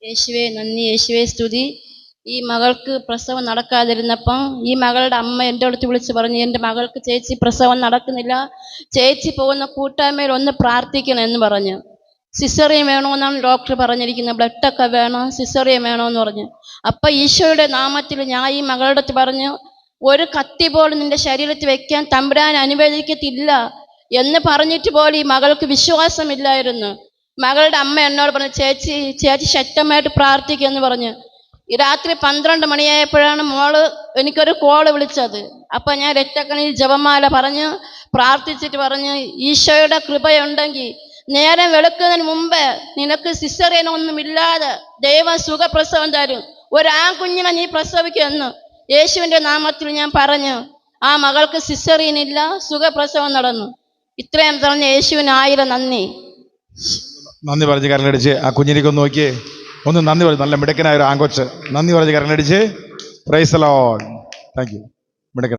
യേശുവേ നന്ദി, യേശുവേ സ്തുതി. ഈ മകൾക്ക് പ്രസവം നടക്കാതിരുന്നപ്പം ഈ മകളുടെ അമ്മ എൻ്റെ അടുത്ത് വിളിച്ച് പറഞ്ഞു, എൻ്റെ മകൾക്ക് ചേച്ചി പ്രസവം നടക്കുന്നില്ല, ചേച്ചി പോകുന്ന കൂട്ടായ്മയിൽ ഒന്ന് പ്രാർത്ഥിക്കണം എന്ന് പറഞ്ഞു. സിസറിയൻ വേണമെന്നാണ് ഡോക്ടർ പറഞ്ഞിരിക്കുന്നത്, ബ്ലഡൊക്കെ വേണം, സിസറിയൻ വേണമെന്ന് പറഞ്ഞു. അപ്പം ഈശോയുടെ നാമത്തിൽ ഞാൻ ഈ മകളുടെ അടുത്ത് പറഞ്ഞു, ഒരു കത്തി പോലും നിന്റെ ശരീരത്തിൽ വെക്കാൻ തമ്പുരാൻ അനുവദിക്കത്തില്ല എന്ന് പറഞ്ഞിട്ട് പോലും ഈ മകൾക്ക് വിശ്വാസമില്ലായിരുന്നു. മകളുടെ അമ്മ എന്നോട് പറഞ്ഞു, ചേച്ചി ശക്തമായിട്ട് പ്രാർത്ഥിക്കുമെന്ന് പറഞ്ഞു. ഈ രാത്രി 12 മണിയായപ്പോഴാണ് മോള് എനിക്കൊരു കോള് വിളിച്ചത്. അപ്പം ഞാൻ രക്തക്കണിയിൽ ജപമാല പറഞ്ഞ് പ്രാർത്ഥിച്ചിട്ട് പറഞ്ഞു, ഈശോയുടെ കൃപയുണ്ടെങ്കിൽ നേരം വെളുക്കുന്നതിന് മുമ്പ് നിനക്ക് സിസറിയനൊന്നുമില്ലാതെ ദൈവം സുഖപ്രസവം തരും, ഒരാൺകുഞ്ഞിനെ നീ പ്രസവിക്കുമെന്ന് യേശുവിൻ്റെ നാമത്തിൽ ഞാൻ പറഞ്ഞു. ആ മകൾക്ക് സിസറിയനില്ല, സുഖപ്രസവം നടന്നു. ഇത്രയും പറഞ്ഞ യേശുവിന് 1000 നന്ദി. നന്ദി പറഞ്ഞ് കരലടിച്ച് ആ കുഞ്ഞിനിക്കൊന്ന് നോക്കിയേ, ഒന്ന് നന്ദി പറഞ്ഞു. നല്ല മിടുക്കനായ ഒരു ആങ്കൊച്ച്. നന്ദി പറഞ്ഞ് കരലടിച്ച്. Praise the Lord. Thank U.